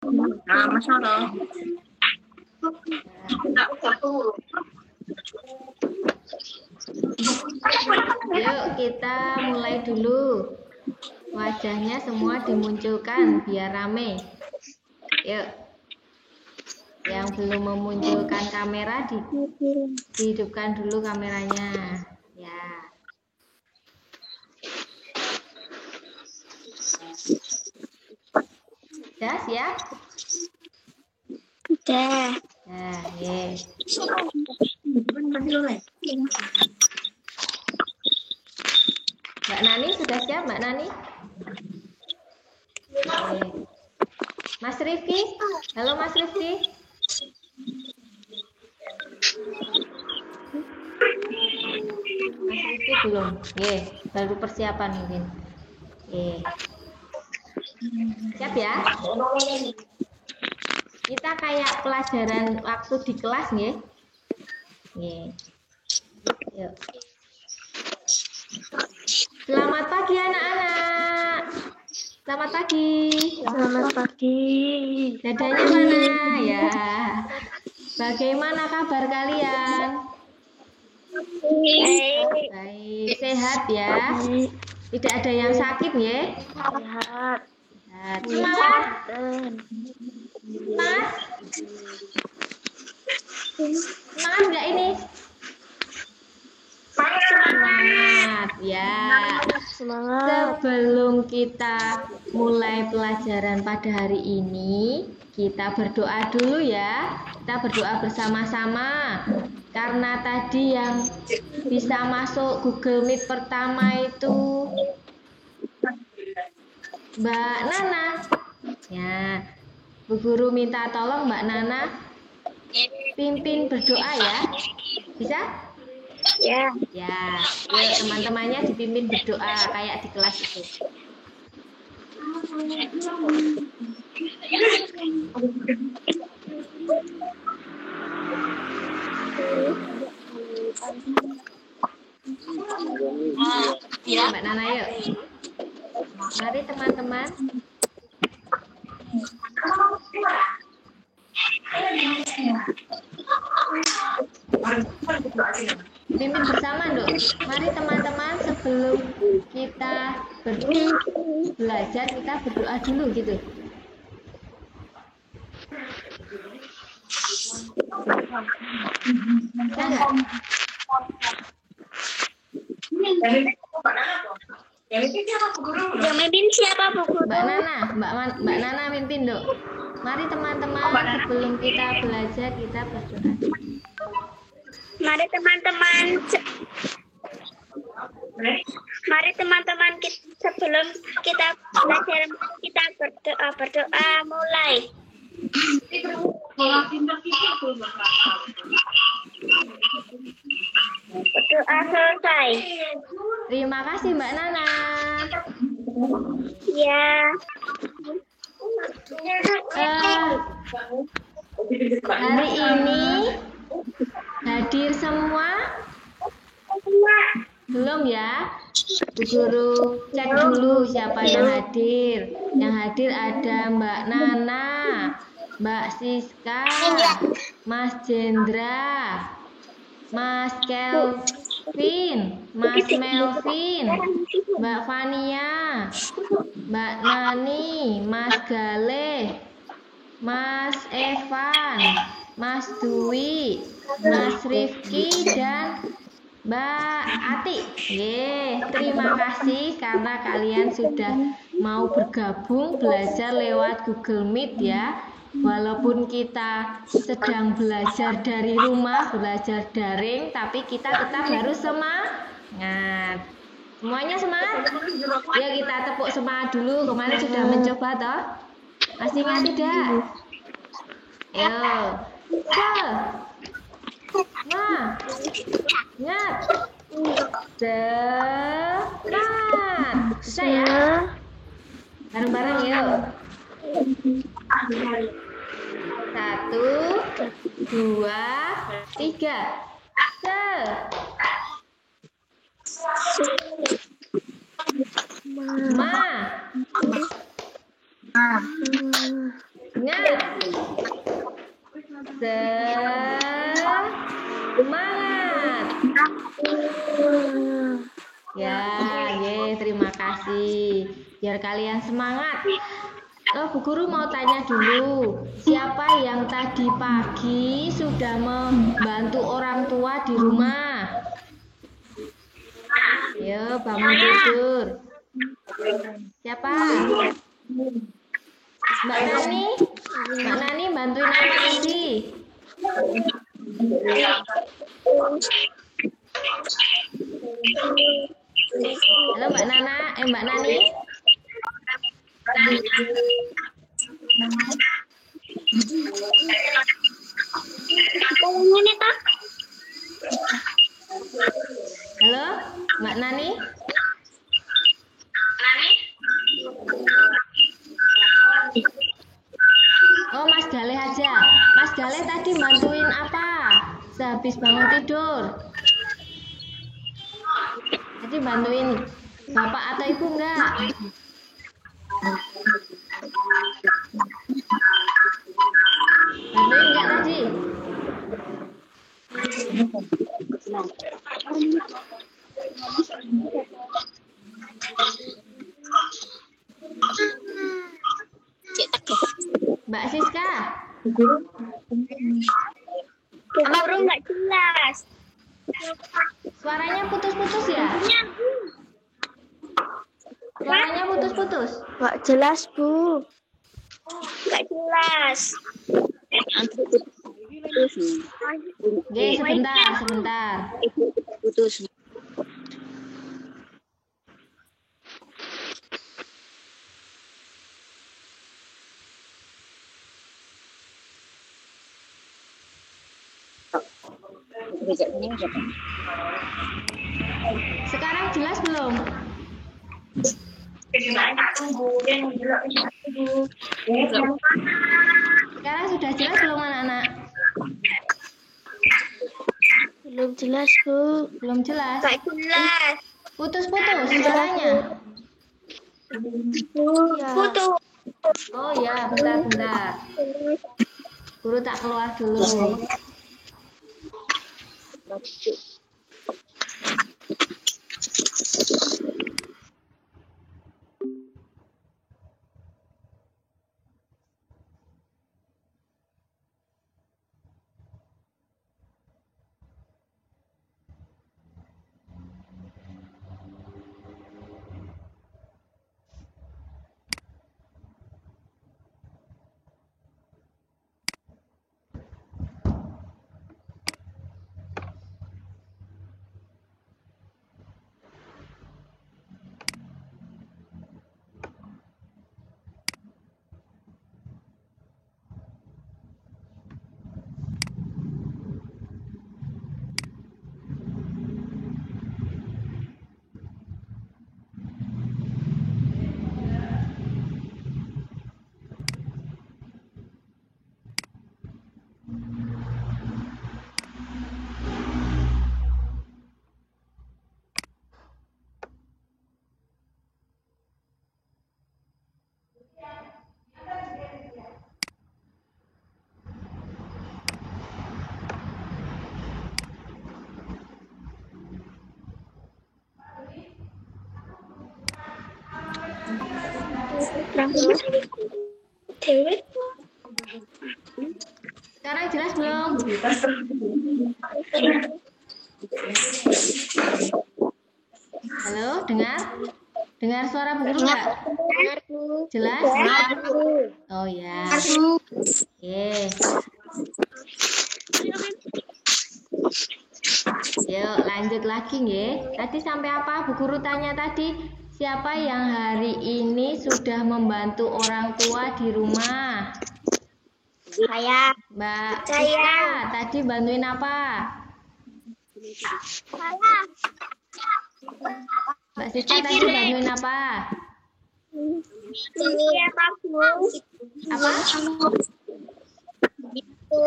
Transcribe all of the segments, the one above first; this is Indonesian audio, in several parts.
Nah, masalah. Yuk kita mulai dulu. Wajahnya semua dimunculkan biar rame. Yuk. Yang belum memunculkan kamera dihidupkan dulu kameranya. Ya. Sudah siap? Udah. Nah, ye. Mbak Nani sudah siap, Mbak Nani? Oke. Mas Rifki? Halo Mas Rifki? Mas Rifki belum? Ye, baru persiapan mungkin. Ye. Siap ya? Kita kayak pelajaran waktu di kelas nggih. Nggih. Yuk. Selamat pagi anak-anak. Selamat pagi. Selamat pagi. Dadanya mana? Ya. Bagaimana kabar kalian? Baik, sehat ya. Tidak ada yang sakit ya? Sehat. Semangat. Mas. Semangat nggak ini? Semangat ya. Semangat. Sebelum kita mulai pelajaran pada hari ini, kita berdoa dulu ya. Kita berdoa bersama-sama. Karena tadi yang bisa masuk Google Meet pertama itu Mbak Nana. Ya, Bu Guru minta tolong Mbak Nana pimpin berdoa ya. Bisa? Ya. Ya, yuk teman-temannya dipimpin berdoa kayak di kelas itu. Ya, Mbak Nana yuk. Mari teman-teman. Pimpin bersama, Dok. Mari teman-teman sebelum kita belajar kita berdoa dulu gitu. Yang mimpin siapa, Bu Guru? Mbak Nana mimpin, Dok. Mari teman-teman sebelum kita belajar kita berdoa. Mari teman-teman sebelum kita belajar kita berdoa mulai. Berdoa selesai. Terima kasih Mbak Nana. Ya. Hari ini hadir semua? Belum ya? Bu Guru cek dulu siapa yang hadir. Yang hadir ada Mbak Nana, Mbak Siska, Mas Jendra, Mas Kelvin, Mas Melvin, Mbak Fania, Mbak Nani, Mas Gale, Mas Evan, Mas Dwi, Mas Rifki, dan Mbak Ati. Terima kasih karena kalian sudah mau bergabung belajar lewat Google Meet ya. Walaupun kita sedang belajar dari rumah, belajar daring, tapi kita tetap harus semangat. Semuanya semangat? Ya kita tepuk semangat dulu. Kemarin sudah mencoba toh? Masih ingat tidak? Yo. Ingat. Semangat. Bisa ya? Bareng-bareng yuk. 1, 2, 3. Ingat. Semangat. Ya, terima kasih. Biar kalian semangat. Bu Guru mau tanya dulu, siapa yang tadi pagi sudah membantu orang tua di rumah? Ayo, bangun tidur. Siapa? Mbak Nani? Mbak Nani bantuin apa tadi? Halo Mbak Mbak Nani? Halo Mbak Nani? Oh, Mas Galeh aja. Mas Galeh tadi bantuin apa? Sehabis bangun tidur. Tadi bantuin bapak atau ibu enggak? Bantuin enggak tadi? Mbak Siska? Guru nggak jelas. Suaranya putus-putus ya? Suaranya putus-putus? Nggak jelas, Bu. Nggak jelas. Oke, sebentar. Putus. Sekarang jelas belum? Sekarang sudah jelas belum anak-anak? Belum jelas, Bu. Belum jelas? Nggak jelas. Putus-putus suaranya? Putus. Oh ya, bentar. Guru tak keluar dulu. Sekarang jelas belum? Halo, dengar? Dengar suara Bu Guru nggak? Jelas? Oh ya. Oke. Yuk lanjut lagi nggih. Tadi sampai apa Bu Guru tanya tadi? Siapa yang hari ini sudah membantu orang tua di rumah? Saya. Mbak Saya. Siska, tadi bantuin apa? Saya. Mbak Siska tadi bantuin apa? Ini apa, Bu? Apa? Itu.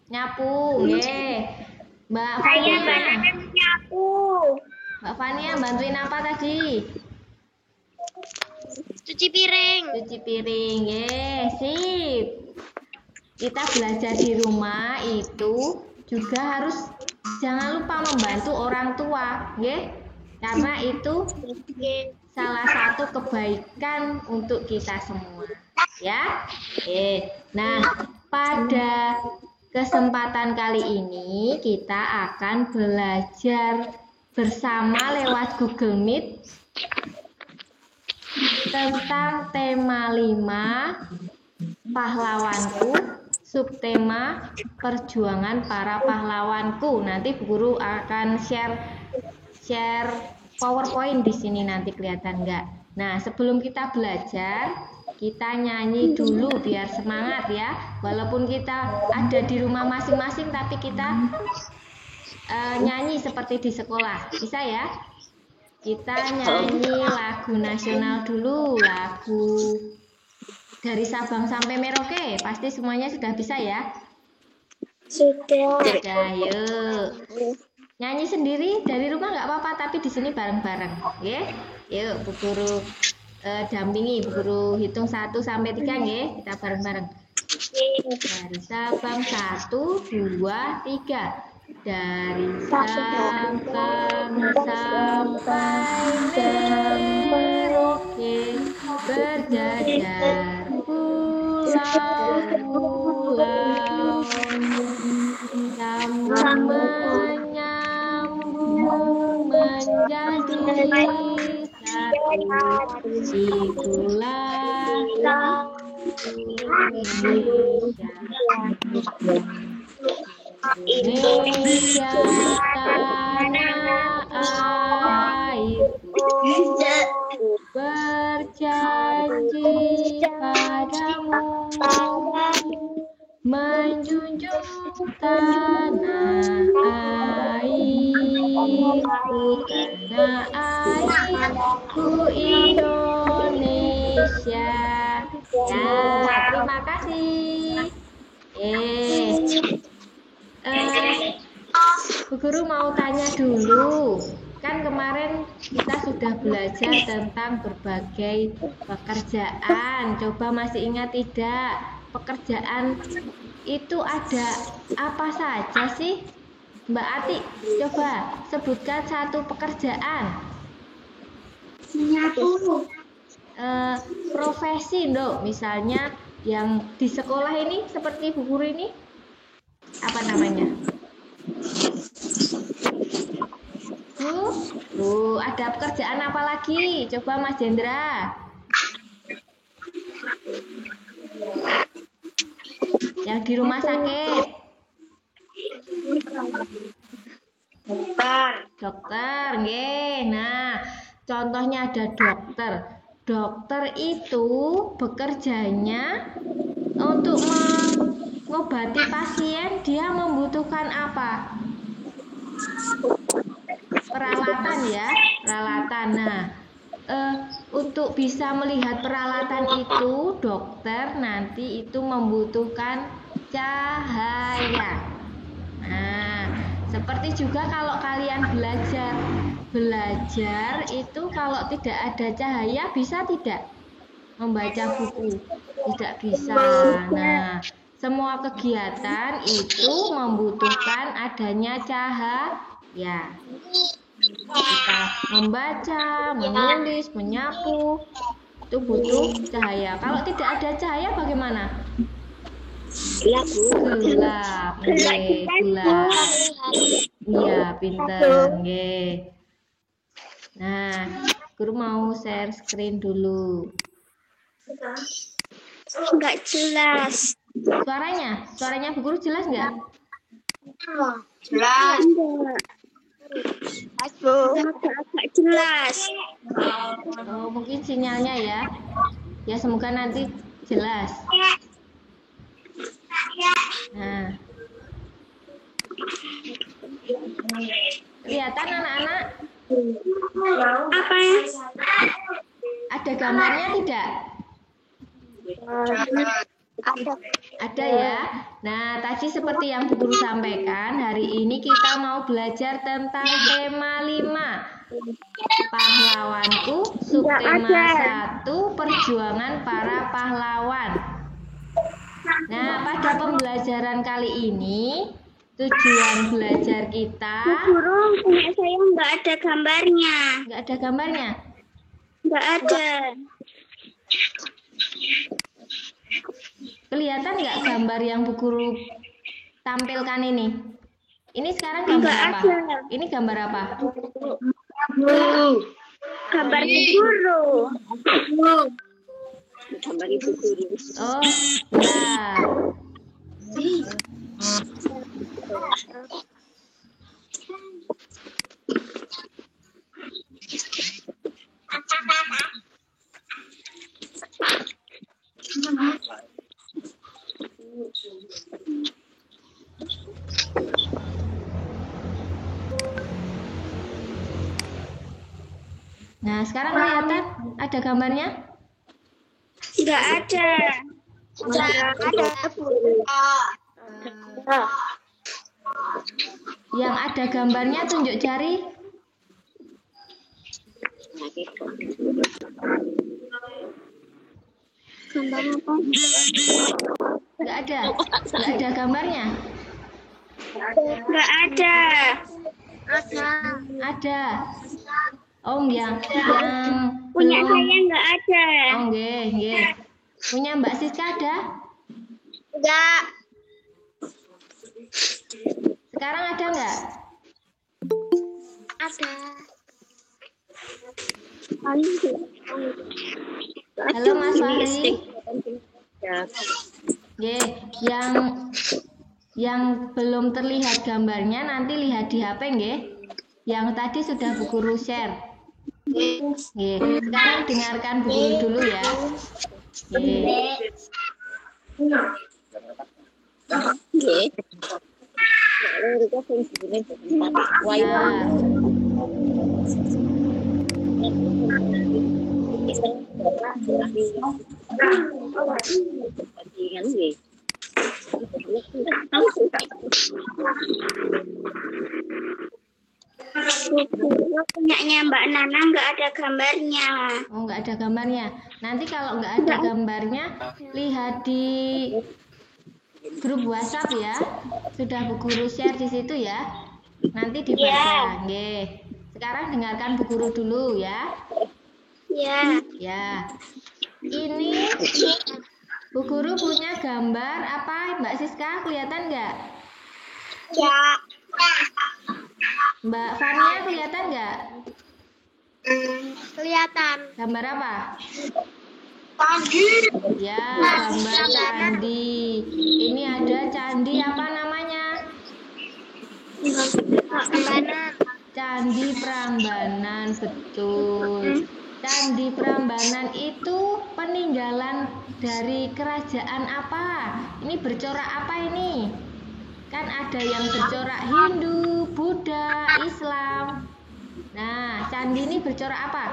Nyapu, nggih. Mbak Saya Fania. bantuin nyapu. Mbak Fania bantuin apa tadi? Cuci piring. Cuci piring, nggih. Sip. kita belajar di rumah itu juga harus jangan lupa membantu orang tua, ya. Karena itu salah satu kebaikan untuk kita semua, ya. Nah, pada kesempatan kali ini kita akan belajar bersama lewat Google Meet tentang tema 5 pahlawanku, subtema perjuangan para pahlawanku. Nanti Bu Guru akan share PowerPoint di sini, nanti kelihatan enggak? Nah, sebelum kita belajar, kita nyanyi dulu biar semangat ya. Walaupun kita ada di rumah masing-masing, tapi kita nyanyi seperti di sekolah. Bisa ya? Kita nyanyi lagu nasional dulu, lagu dari Sabang sampai Merauke. Pasti semuanya sudah bisa ya? Sudah. Sudah, yuk. Nyanyi sendiri dari rumah nggak apa-apa, tapi di sini bareng-bareng, ya. Yuk, Bu Guru dampingi, Bu Guru hitung 1 sampai 3, ya. Kita bareng-bareng. Dari Sabang 1, 2, 3. Dari Sabang sampai Merauke, berjajar pulau-pulau, sambung menyambung menjadi satu, itulah Indonesia. Indonesia tanah airku, berjanji padamu menjunjung tanah airku, tanah airku Indonesia. Ya, terima kasih. Bu Guru mau tanya dulu, kan kemarin kita sudah belajar tentang berbagai pekerjaan. Coba masih ingat tidak? Pekerjaan itu ada apa saja sih? Mbak Ati, coba sebutkan satu pekerjaan. Profesi, Ndok. Misalnya yang di sekolah ini, seperti Bu Guru ini, apa namanya? Ada pekerjaan apa lagi? Coba Mas Jendra. Yang di rumah sakit. Dokter, nggih. Nah, contohnya ada dokter. Dokter itu bekerjanya untuk mengobati pasien, dia membutuhkan apa? Peralatan ya, peralatan. Nah, untuk bisa melihat peralatan itu, dokter nanti itu membutuhkan cahaya. Nah, seperti juga kalau kalian belajar itu kalau tidak ada cahaya bisa tidak membaca buku? Tidak bisa. Nah, semua kegiatan itu membutuhkan adanya cahaya. Kita membaca, menulis, menyapu, itu butuh cahaya. Kalau tidak ada cahaya bagaimana? Gelap. Nggih, gelap. Iya, pinter. Nggih. Nah, Guru mau share screen dulu. Enggak jelas. Suaranya Bu Guru jelas nggak? Jelas. Agak jelas. Oh, mungkin sinyalnya ya. Ya, semoga nanti jelas. Nah, kelihatan anak-anak? Apa ya? Ada gambarnya tidak? Ada ya. Nah, tadi seperti yang Bu Guru sampaikan, hari ini kita mau belajar tentang tema 5. Pahlawanku, subtema 1, perjuangan para pahlawan. Nah, pada pembelajaran kali ini, tujuan belajar kita... Guru, punya saya nggak ada gambarnya. Nggak ada gambarnya? Nggak ada. Kelihatan nggak gambar yang Bu Guru tampilkan ini? Ini sekarang gambar Nggak apa? ada. Ini gambar apa? Gambar guru. Gambar ibu guru. Oh, ya. Nah, sekarang kelihatan ada gambarnya? Nggak ada. Nggak ada. Yang ada gambarnya tunjuk jari. Gambar apa? Nggak ada gambarnya. Nggak ada. Ada. Oh, yang Punya belum. saya nggak ada. Oh, nggih. Punya Mbak Siska ada? Nggak. Sekarang ada nggak? Ada. Halo Mas Fahri. Nggih, yang belum terlihat gambarnya nanti lihat di HP nggih. Yang tadi sudah Bu Guru share. Nggih, sekarang dengarkan Bu Guru dulu ya. Nggih. Nggih. Mereka sing jenenge tempat wae. Punyanya Mbak Nana nggak ada gambarnya. Oh, nggak ada gambarnya. Nanti kalau nggak ada gambarnya, lihat di grup WhatsApp ya. Sudah Bu Guru share di situ ya. Nanti dibaca. Nggih. Sekarang dengarkan Bu Guru dulu ya. Ya. Ya. Ini Bu Guru punya gambar apa Mbak Siska? Kelihatan nggak? Ya. Mbak Fania kelihatan nggak? Kelihatan. Gambar apa? Candi. Ya, gambar candi. Ini ada candi apa namanya? Candi Prambanan, betul. Candi Prambanan itu peninggalan dari kerajaan apa? Ini bercorak apa ini? Kan ada yang bercorak Hindu, Buddha, Islam. Nah, candi ini bercorak apa?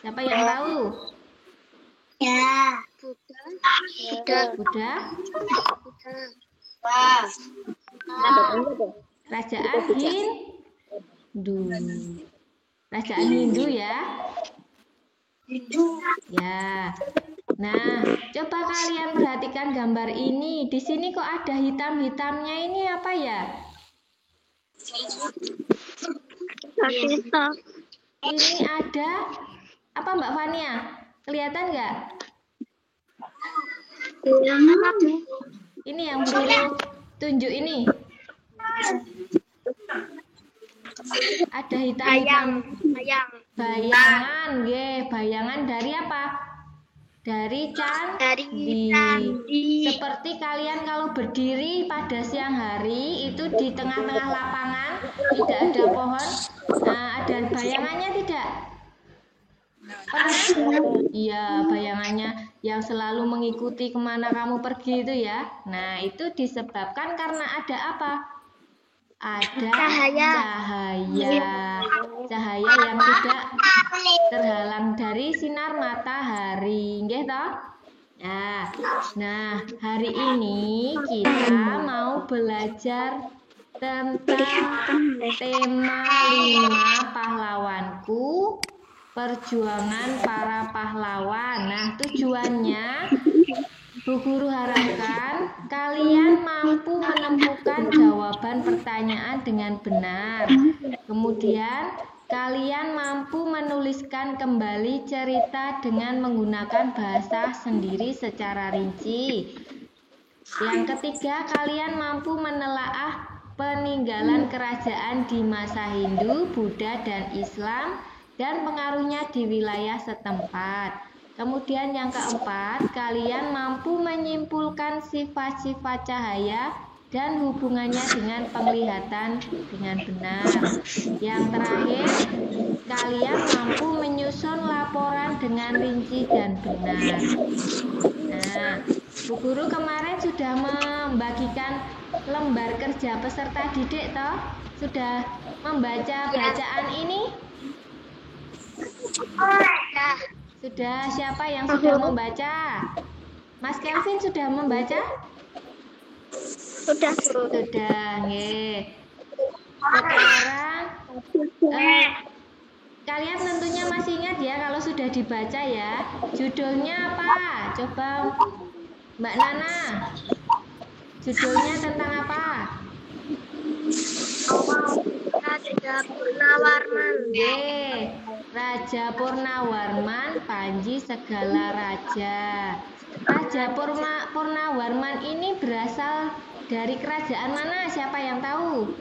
Siapa yang tahu? Ya. Buddha. Buddha? Kerajaan Hindu. Kerajaan Hindu ya. Ya. Nah, coba kalian perhatikan gambar ini. Di sini kok ada hitam-hitamnya, ini apa ya? Ini ada apa Mbak Fania? Kelihatan nggak? Ini yang belum tunjuk ini. Ada hitam-hitam. Bayangan, nggih. Bayangan dari apa? Dari candi. Seperti kalian kalau berdiri pada siang hari itu di tengah-tengah lapangan, tidak ada pohon, ada bayangannya tidak? Pernah? Iya, bayangannya yang selalu mengikuti kemana kamu pergi itu ya. Nah, itu disebabkan karena ada apa? Ada cahaya yang tidak terhalang dari sinar matahari, nggih toh? Nah, hari ini kita mau belajar tentang tema 5 pahlawanku perjuangan para pahlawan. Nah, tujuannya Bu Guru harapkan kalian mampu menemukan jawaban pertanyaan dengan benar. Kemudian kalian mampu menuliskan kembali cerita dengan menggunakan bahasa sendiri secara rinci. Yang ketiga, kalian mampu menelaah peninggalan kerajaan di masa Hindu, Buddha, dan Islam dan pengaruhnya di wilayah setempat. Kemudian yang keempat, kalian mampu menyimpulkan sifat-sifat cahaya dan hubungannya dengan penglihatan dengan benar. Yang terakhir, kalian mampu menyusun laporan dengan rinci dan benar. Nah, Bu Guru kemarin sudah membagikan lembar kerja peserta didik toh? Sudah membaca bacaan ini? Sudah, siapa yang sudah membaca? Mas Kelvin sudah membaca? Sudah. Sudah, nggih. Sekarang kalian tentunya masih ingat ya kalau sudah dibaca ya. Judulnya apa? Coba Mbak Nana. Judulnya tentang apa? Raja Purnawarman. Raja Purnawarman, Panji segala raja. Raja Purnawarman ini berasal dari kerajaan mana? Siapa yang tahu?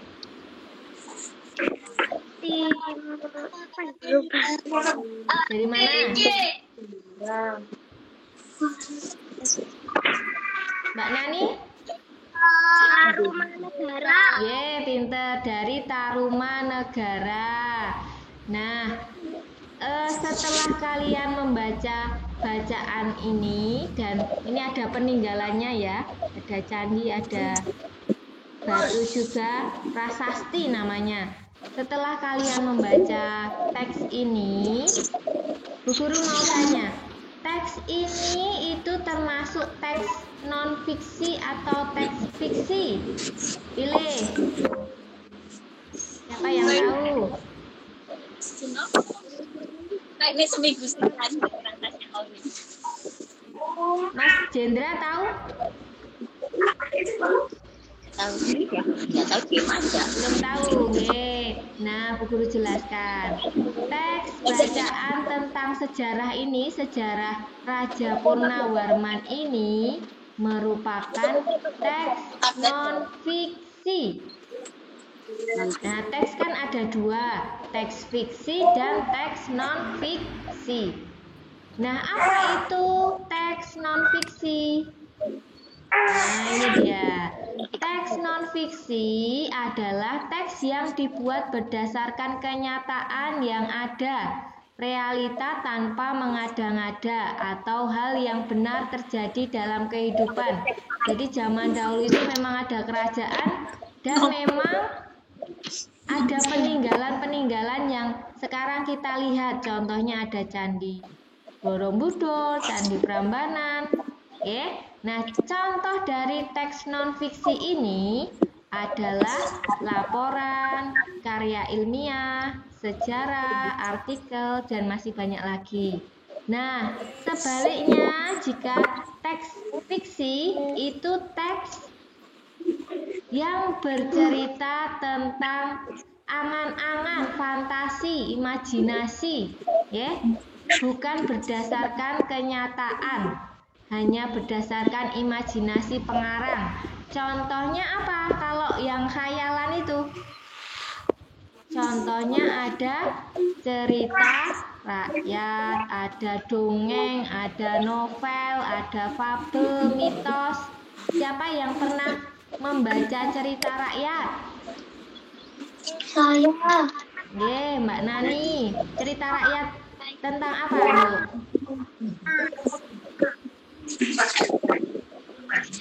Dari mana? Mbak Nani? Tarumanegara. Pinter, dari Tarumanegara. Nah, setelah kalian membaca bacaan ini, dan ini ada peninggalannya ya, ada candi, ada batu juga, prasasti namanya. Setelah kalian membaca teks ini, Bu Guru mau tanya, teks ini itu termasuk teks non-fiksi atau teks fiksi? Pilih. Siapa yang tahu? Ini seminggu sekali. Mas Jendra tahu? Tahu sih ya, nggak tahu gimana. Belum tahu, Nah, Bu Guru jelaskan. Teks bacaan tentang sejarah ini, sejarah Raja Purnawarman ini merupakan teks non-fiksi. Nah, teks kan ada dua, teks fiksi dan teks non-fiksi. Nah, apa itu teks non-fiksi? Nah, ini dia. Teks non-fiksi adalah teks yang dibuat berdasarkan kenyataan yang ada, realita tanpa mengada-ngada, atau hal yang benar terjadi dalam kehidupan. Jadi zaman dahulu itu memang ada kerajaan dan memang ada peninggalan-peninggalan yang sekarang kita lihat. Contohnya ada Candi Borobudur, Candi Prambanan. Nah, contoh dari teks non-fiksi ini adalah laporan, karya ilmiah, sejarah, artikel, dan masih banyak lagi. Nah, sebaliknya jika teks fiksi itu teks yang bercerita tentang angan-angan, fantasi, imajinasi, bukan berdasarkan kenyataan. Hanya berdasarkan imajinasi pengarang. Contohnya apa kalau yang khayalan itu? Contohnya ada cerita rakyat, ada dongeng, ada novel, ada fabel, mitos. Siapa yang pernah membaca cerita rakyat? Saya. Mbak Nani. Cerita rakyat tentang apa, Bu?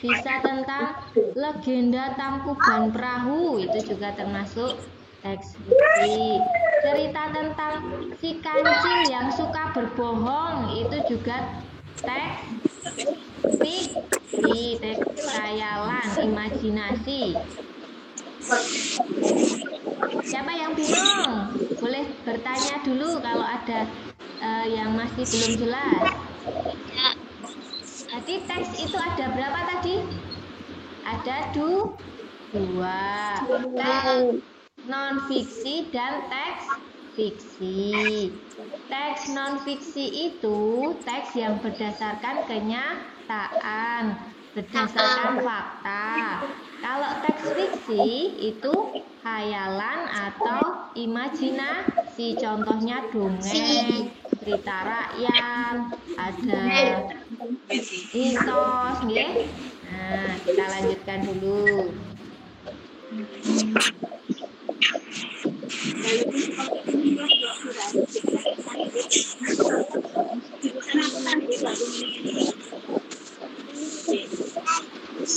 Bisa tentang legenda Tangkuban Perahu, itu juga termasuk teks fiksi. Cerita tentang si kancil yang suka berbohong, itu juga teks fiksi, teks khayalan, imajinasi. Siapa yang bingung? Boleh bertanya dulu kalau ada yang masih belum jelas? Jadi teks itu ada berapa tadi? Ada dua. Teks non-fiksi dan teks fiksi. Teks non-fiksi itu teks yang berdasarkan kenyataan, berdasarkan fakta. Kalau teks fiksi itu khayalan atau imajinasi. Contohnya dongeng, cerita rakyat, ada mitos, nggih. Nah, kita lanjutkan dulu.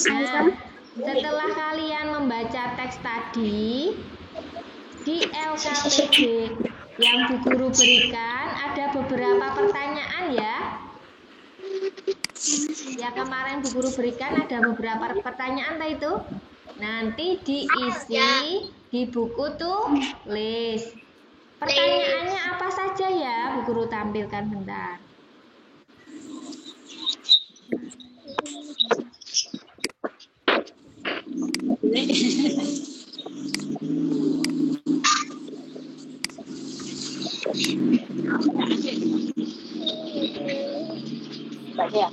Nah, setelah kalian membaca teks tadi, di LKPD yang Bu Guru berikan ada beberapa pertanyaan ya. Ya kemarin Bu Guru berikan ada beberapa pertanyaan itu. Nanti diisi di buku tulis. Pertanyaannya apa saja ya? Bu Guru tampilkan bentar. Baca ya.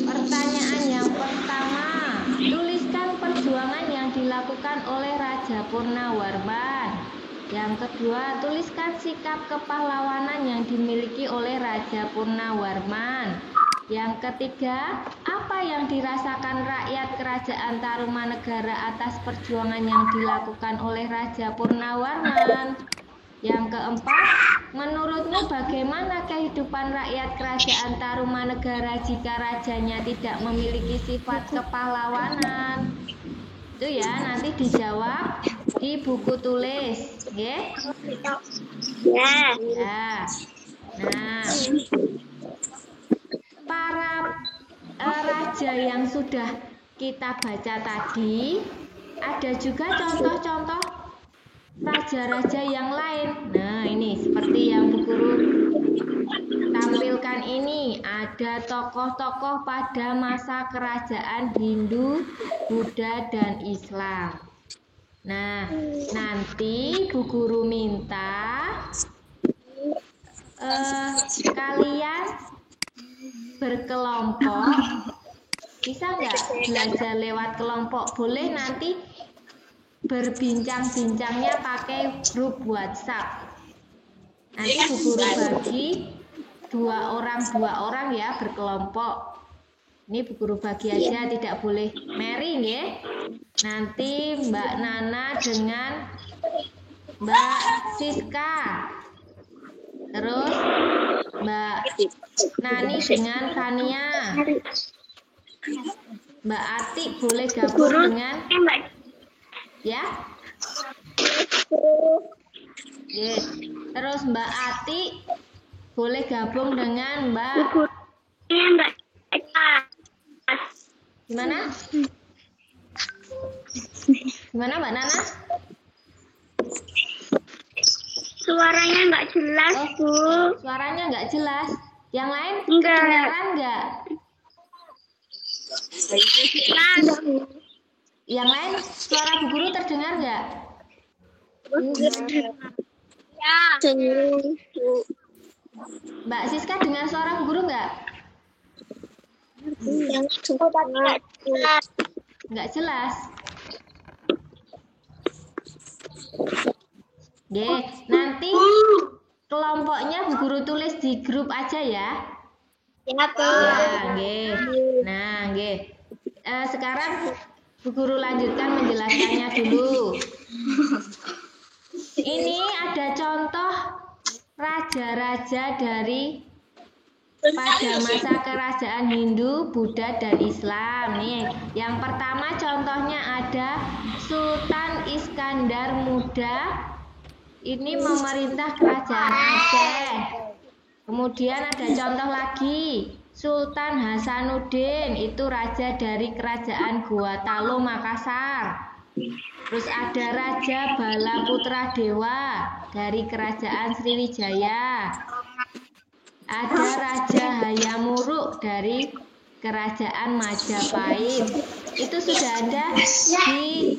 Pertanyaan yang pertama, tuliskan perjuangan yang dilakukan oleh Raja Purnawarman. Yang kedua, tuliskan sikap kepahlawanan yang dimiliki oleh Raja Purnawarman. Yang ketiga, apa yang dirasakan rakyat Kerajaan Tarumanegara atas perjuangan yang dilakukan oleh Raja Purnawarman? Yang keempat, menurutmu bagaimana kehidupan rakyat Kerajaan Tarumanegara jika rajanya tidak memiliki sifat kepahlawanan? Itu ya, nanti dijawab di buku tulis, ya? Ya. Nah, para raja yang sudah kita baca tadi, ada juga contoh-contoh raja-raja yang lain. Nah, ini seperti yang Bu Guru tampilkan ini. Ada tokoh-tokoh pada masa kerajaan Hindu, Buddha, dan Islam. Nah, nanti Bu Guru minta kalian berkelompok. Bisa nggak belajar lewat kelompok? Boleh nanti berbincang-bincangnya pakai grup WhatsApp. Nanti Bu Guru bagi dua orang ya berkelompok. Ini Bu Guru bagi aja, tidak boleh Mary ya. Nanti Mbak Nana dengan Mbak Siska. Terus Mbak Nani dengan Tania. Mbak Atik boleh gabung dengan ya. Yes. Terus Mbak Atik boleh gabung dengan Mbak Gimana? Gimana Mbak Nana? Suaranya nggak jelas, Bu. Suaranya nggak jelas. Yang lain Enggak. kedengaran nggak? Yang lain suara Bu Guru terdengar nggak? Ya. Mbak Siska dengar suara Bu Guru nggak? Yang sudah nggak jelas. Nggak jelas. Oke, nanti kelompoknya Bu Guru tulis di grup aja ya. Ya, Bu. Ya, nge. Nah, nge. Sekarang Bu Guru lanjutkan menjelaskannya dulu. Ini ada contoh raja-raja dari pada masa kerajaan Hindu, Buddha, dan Islam. Nih, yang pertama contohnya ada Sultan Iskandar Muda. Ini memerintah kerajaan Aceh. Kemudian ada contoh lagi, Sultan Hasanuddin, itu raja dari kerajaan Gua Talo, Makassar. Terus ada Raja Bala Putra Dewa dari Kerajaan Sriwijaya. Ada Raja Hayamuruk dari Kerajaan Majapahit. Itu sudah ada di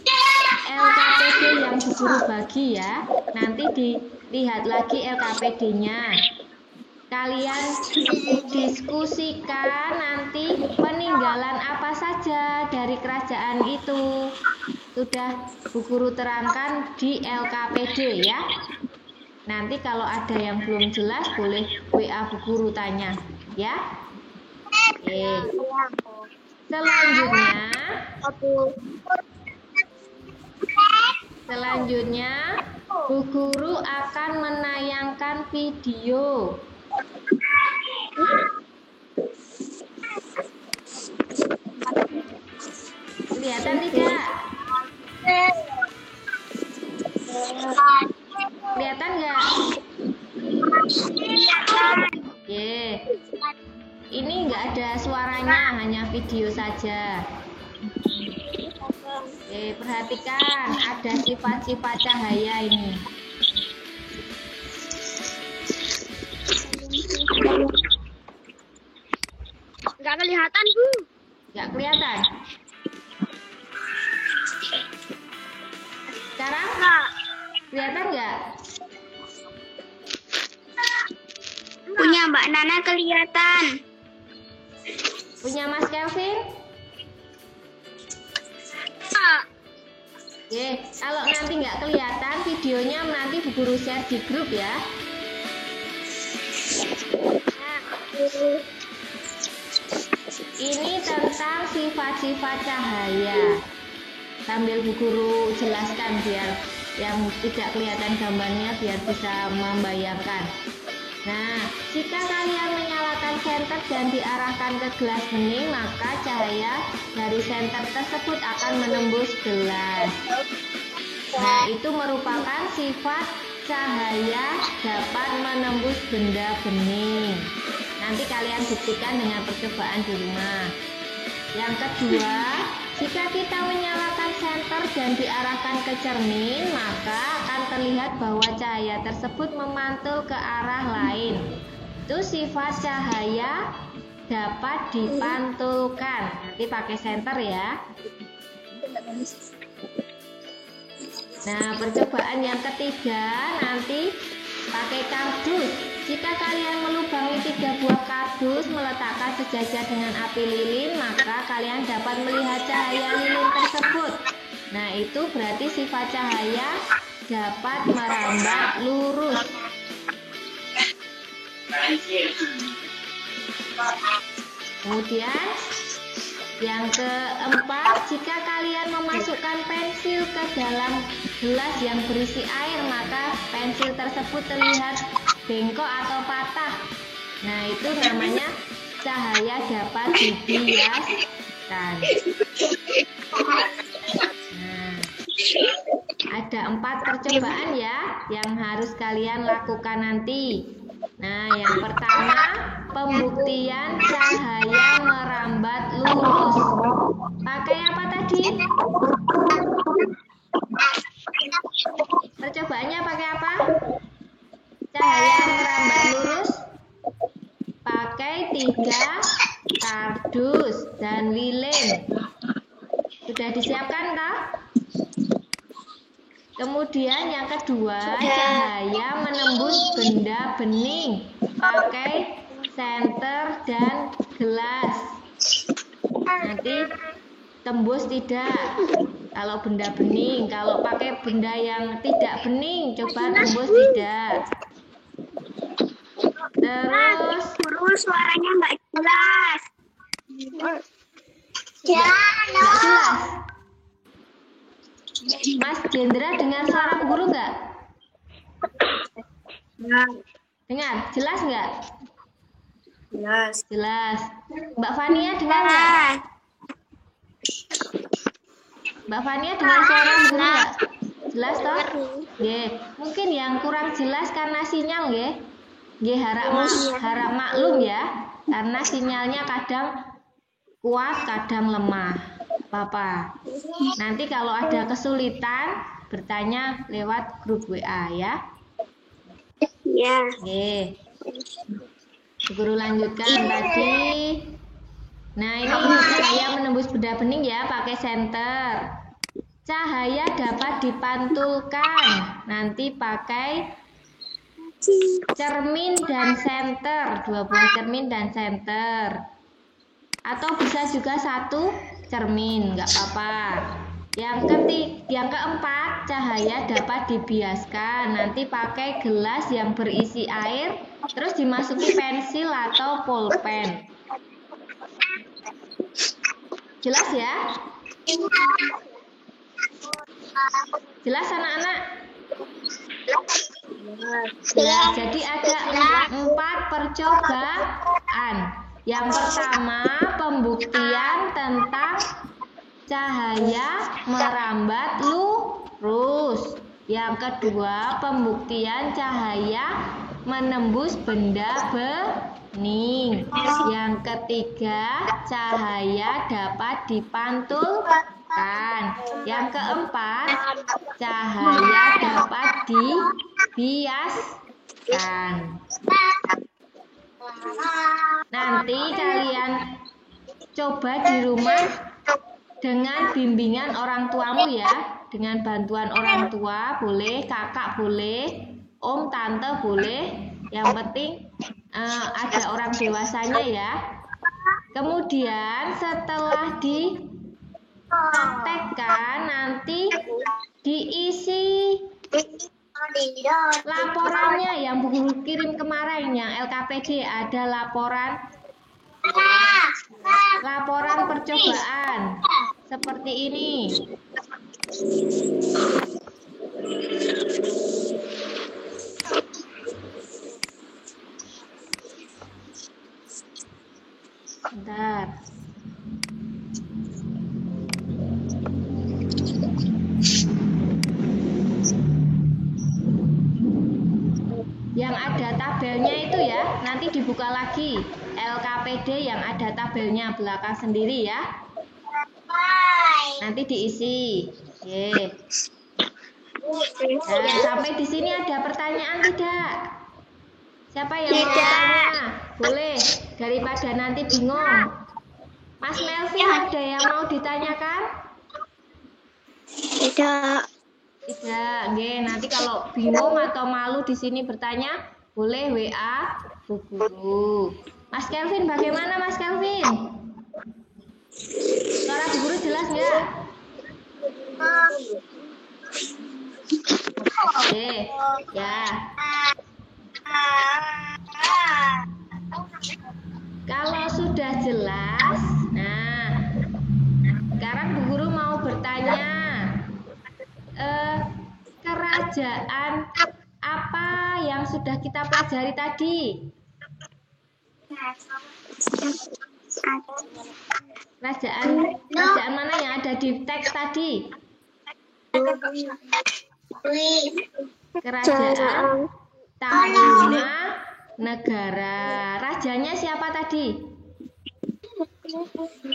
LKPD yang Bu Guru bagi ya. Nanti dilihat lagi LKPD-nya. Kalian diskusikan nanti peninggalan apa saja dari kerajaan itu. Sudah Bu Guru terangkan di LKPD ya. Nanti kalau ada yang belum jelas boleh WA Bu Guru tanya ya. Oke. Selanjutnya Bu Guru akan menayangkan video. Kelihatan tidak? Kelihatan nggak? Oke. Ini nggak ada suaranya, hanya video saja. Oke, perhatikan ada sifat-sifat cahaya ini. Nggak kelihatan, Bu. Nggak kelihatan. Sekarang kelihatan nggak? Punya Mbak Nana kelihatan. Punya Mas Kelvin? Oke, kalau nanti nggak kelihatan videonya nanti Bu Guru share di grup ya. Ini tentang sifat-sifat cahaya. Sambil Bu Guru jelaskan biar yang tidak kelihatan gambarnya biar bisa membayangkan. Nah, jika kalian menyalakan senter dan diarahkan ke gelas bening, maka cahaya dari senter tersebut akan menembus gelas. Nah, itu merupakan sifat cahaya dapat menembus benda bening. Nanti kalian buktikan dengan percobaan di rumah. Yang kedua, jika kita menyalakan senter dan diarahkan ke cermin, maka akan terlihat bahwa cahaya tersebut memantul ke arah lain. Itu sifat cahaya dapat dipantulkan. Nanti pakai senter ya. Nah, percobaan yang ketiga nanti pakai kardus. Jika kalian melubangi 3 buah kardus, meletakkan sejajar dengan api lilin, maka kalian dapat melihat cahaya lilin tersebut. Nah, itu berarti sifat cahaya dapat merambat lurus. Kemudian yang keempat, jika kalian memasukkan pensil ke dalam gelas yang berisi air, maka pensil tersebut terlihat bengkok atau patah. Nah, itu namanya cahaya dapat dibiaskan. Nah, ada 4 percobaan ya yang harus kalian lakukan nanti. Nah, yang pertama, pembuktian cahaya merambat lurus. Pakai apa tadi? Percobaannya pakai apa? Cahaya merambat lurus. Pakai 3 kardus dan lilin. Sudah disiapkan kah? Kemudian yang kedua, cahaya menembus benda bening. Pakai senter dan gelas. Nanti tembus tidak kalau benda bening. Kalau pakai benda yang tidak bening, coba tembus tidak. Terus Guru, suaranya nggak jelas. nggak jelas. Mas Jendra dengar suara Bu Guru nggak? Dengar, jelas nggak? Jelas. Jelas. Mbak Fania dengar nggak? Mbak Fania dengar suara Bu Guru nggak? Jelas toh? Nggih. Mungkin yang kurang jelas karena sinyal nggih. Nggih, harap maklum ya. Karena sinyalnya kadang kuat, kadang lemah. Apa-apa. Nanti kalau ada kesulitan, bertanya lewat grup WA ya. Ya. Oke. Guru lanjutkan tadi. Nah, ini cahaya menembus benda bening ya, pakai senter. Cahaya dapat dipantulkan. Nanti pakai cermin dan senter, 2 buah cermin dan senter. Atau bisa juga 1 cermin, nggak apa-apa. Yang keempat, cahaya dapat dibiaskan. Nanti pakai gelas yang berisi air, terus dimasuki pensil atau pulpen. Jelas ya? Jelas anak-anak? Ya, jadi ada 4 percobaan. Yang pertama, pembuktian tentang cahaya merambat lurus. Yang kedua, pembuktian cahaya menembus benda bening. Yang ketiga, cahaya dapat dipantulkan. Yang keempat, cahaya dapat dibiaskan. Nanti kalian coba di rumah dengan bimbingan orang tuamu ya, dengan bantuan orang tua boleh, kakak boleh, om, tante boleh, yang penting ada orang dewasanya ya. Kemudian setelah dipraktekkan nanti diisi laporannya yang Bu Guru kirim kemarin yang LKPD, ada laporan percobaan seperti ini. Bentar. Yang ada tabelnya itu ya, nanti dibuka lagi LKPD yang ada tabelnya belakang sendiri ya. Nanti diisi. Oke. Nah, sampai di sini ada pertanyaan tidak? Siapa yang mau bertanya? Boleh, daripada nanti bingung. Mas Melvin, ada yang mau ditanyakan? Tidak. Tidak, nggih. Nanti kalau bingung atau malu di sini bertanya, boleh WA Bu Guru. Mas Kelvin, bagaimana Mas Kelvin? Suara Bu Guru jelas nggak? Oke, ya. Kalau sudah jelas, nah, sekarang Bu Guru mau bertanya. Kerajaan apa yang sudah kita pelajari tadi? Kerajaan mana yang ada di teks tadi? Kerajaan Tarumanegara. Rajanya siapa tadi?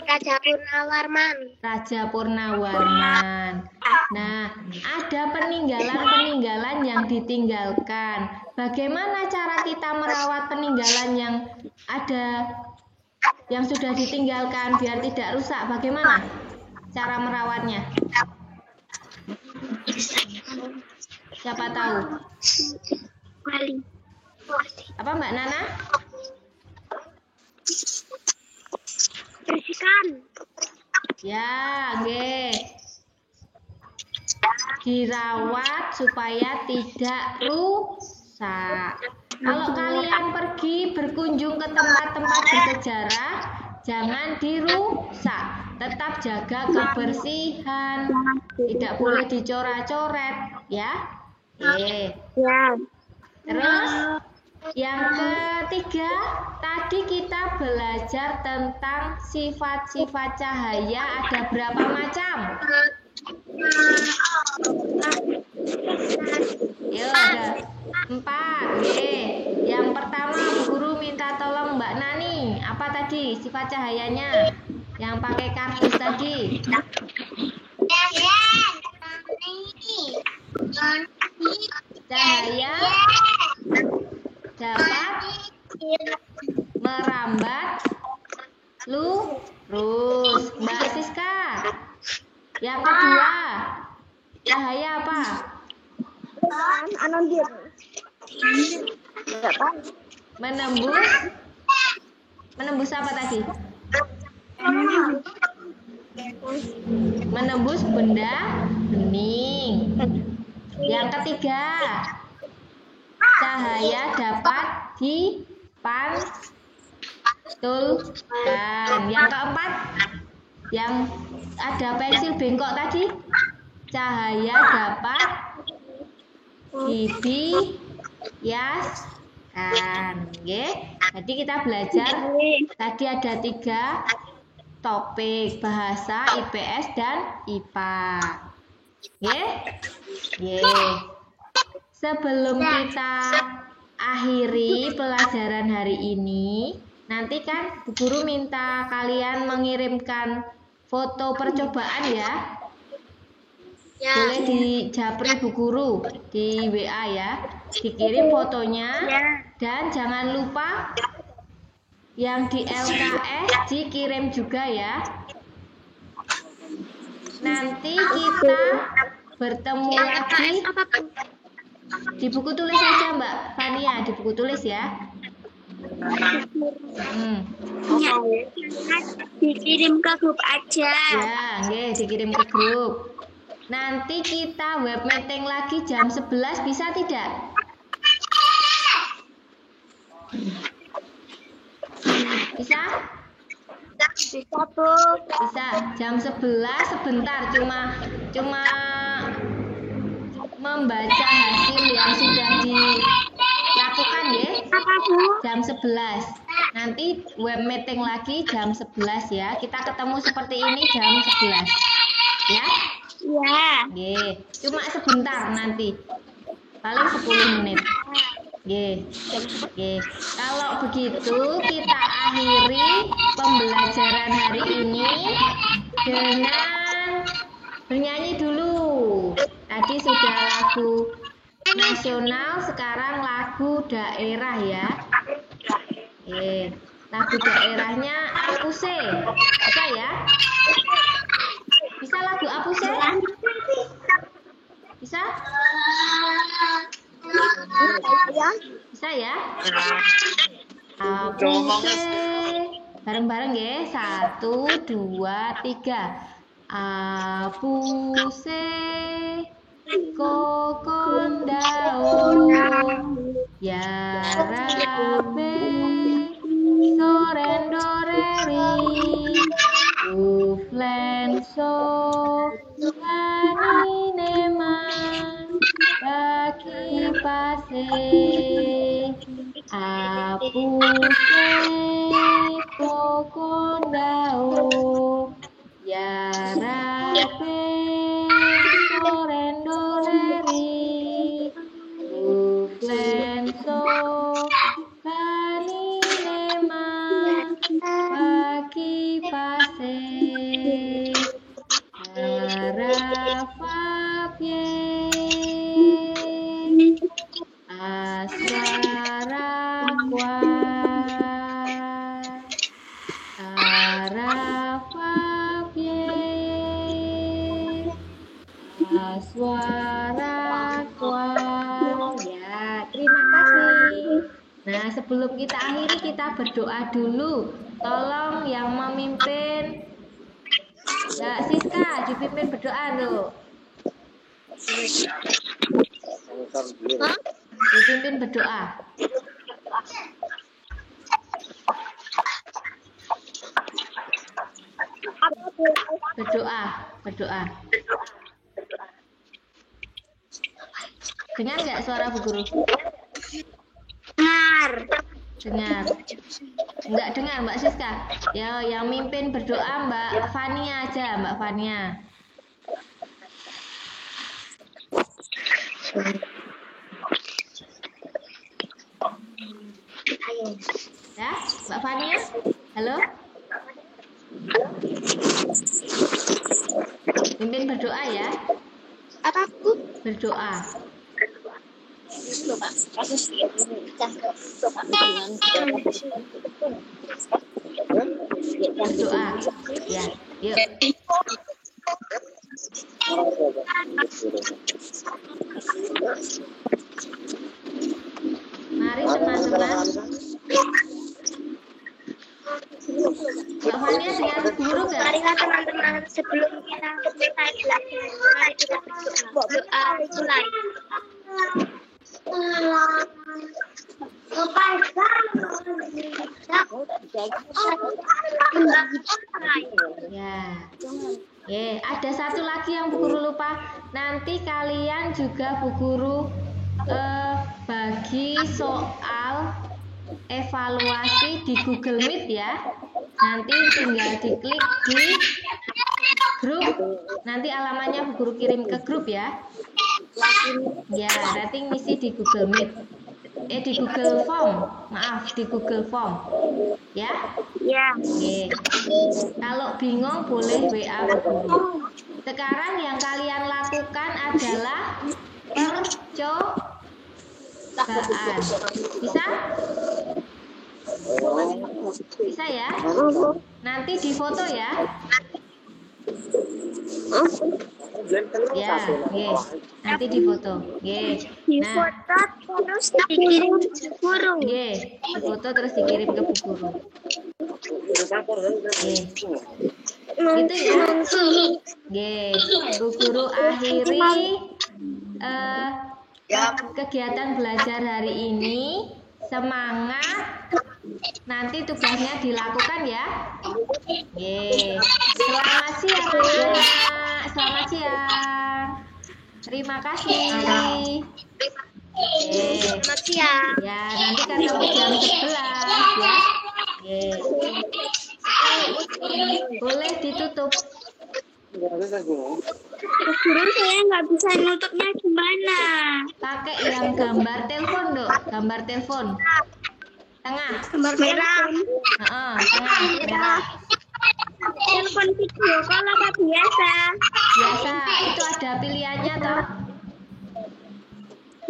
Raja Purnawarman. Raja Purnawarman. Nah, ada peninggalan-peninggalan yang ditinggalkan. Bagaimana cara kita merawat peninggalan yang ada, yang sudah ditinggalkan biar tidak rusak? Bagaimana cara merawatnya? Siapa tahu? Apa Mbak Nana? Bersihkan. Ya, nggih. Dirawat supaya tidak rusak. Kalau kalian pergi berkunjung ke tempat-tempat bersejarah, jangan dirusak. Tetap jaga kebersihan. Tidak boleh dicoret-coret, ya. Oke. Ya. Terus yang ketiga, tadi kita belajar tentang sifat-sifat cahaya. Ada berapa macam? Yuk, ada 4. Oke. Yang pertama, Bu Guru minta tolong Mbak Nani. Apa tadi sifat cahayanya? Yang pakai kardus tadi. Cahaya dapat merambat lurus. Mbak Siska. Yang kedua, cahaya apa? Menembus apa tadi? Menembus benda bening. Yang ketiga, cahaya dapat dipantulkan. Yang keempat, yang ada pensil bengkok tadi, cahaya dapat dibiaskan. Jadi kita belajar tadi ada 3 topik, bahasa, IPS dan IPA. Sebelum kita akhiri pelajaran hari ini, nanti kan Bu Guru minta kalian mengirimkan foto percobaan ya. Boleh di japri Bu Guru di WA ya. Dikirim fotonya dan jangan lupa yang di LKS dikirim juga ya. Nanti kita bertemu lagi di buku tulis aja Mbak Fania, di buku tulis ya. Dikirim ke grup aja. Ya, dikirim ke grup. Nanti kita web meeting lagi jam 11 bisa tidak? Bisa? Bisa, Bu. Bisa. Jam 11 sebentar, cuma membaca hasil yang sudah dilakukan ya. Apa, Bu? Jam 11. Nanti web meeting lagi jam 11 ya. Kita ketemu seperti ini jam 11. Ya? Ya. Cuma sebentar nanti. Paling 10 menit. Kalau begitu kita akhiri pembelajaran hari ini dengan bernyanyi dulu. Tadi sudah lagu nasional, sekarang lagu daerah ya. Lagu daerahnya Apuse. Bisa ya? Bisa lagu Apuse? Bisa? Bisa ya? Apuse. Bareng-bareng ya. 1, 2, 3. Apuse kokondao ya rabe sorendoreri uflenso anineman bagi pase apuse kokondao ya rabe sorendoreri uflenso kanineman bagi pase arafabye aswarakwa arafabye aswarakwa. Ya, terima kasih. Nah, sebelum kita akhiri kita berdoa dulu. Tolong yang memimpin Mbak Siska dipimpin berdoa loh. Dipimpin berdoa. Berdoa. Dengar nggak suara Bu Guru? Dengar. Enggak dengar Mbak Siska. Ya, yang mimpin berdoa Mbak Fania aja, Mbak Fania. Ya, Mbak Fania? Halo? Mimpin berdoa ya. Apapun. Berdoa. Berdoa. Ya, yuk. Mari teman-teman. Mbak Fania dengan guru nggak? Marilah teman-teman, sebelum kita mulai belajar, mari kita berdoa mulai. Ya. Ada satu lagi yang Bu Guru lupa. Nanti kalian juga Bu Guru bagi soal evaluasi di Google Meet ya. Nanti tinggal diklik di grup. Nanti alamatnya Bu Guru kirim ke grup ya. Ya, nanti ngisi di Google Meet. Di Google Form. Maaf, di Google Form. Ya? Ya. Oke. Kalau bingung boleh WA Bu Guru. Sekarang yang kalian lakukan adalah percobaan. Bisa? Bisa ya? Nanti difoto ya. Ya, nanti difoto. Difoto terus dikirim ke guru. Difoto terus dikirim ke Bu Guru. Gitu ya. Bu Guru akhiri kegiatan belajar hari ini. Semangat. Nanti tugasnya dilakukan ya. Selamat siang anak. Selamat siang. Terima kasih. Selamat siang. Ya, nanti ketemu jam 11 ya. Boleh ditutup. Guru, saya nggak bisa nutupnya gimana? Pakai yang gambar telepon dong, gambar telepon. Tengah. Gambar merah. Tengah merah. Telepon video call apa biasa? Biasa, itu ada pilihannya toh.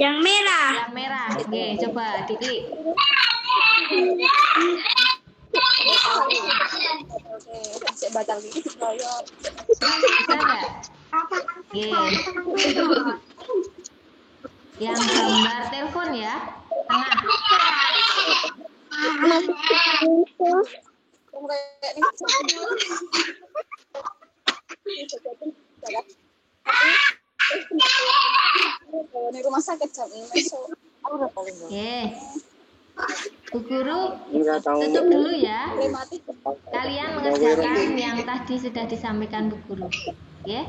Yang merah. Yang merah. Coba diklik. Bisa nggak? Yang gambar telepon ya. Tengah. Rumah sakit jam ini. Bu Guru tutup dulu ya. Kalian mengerjakan yang tadi sudah disampaikan Bu Guru. Ya.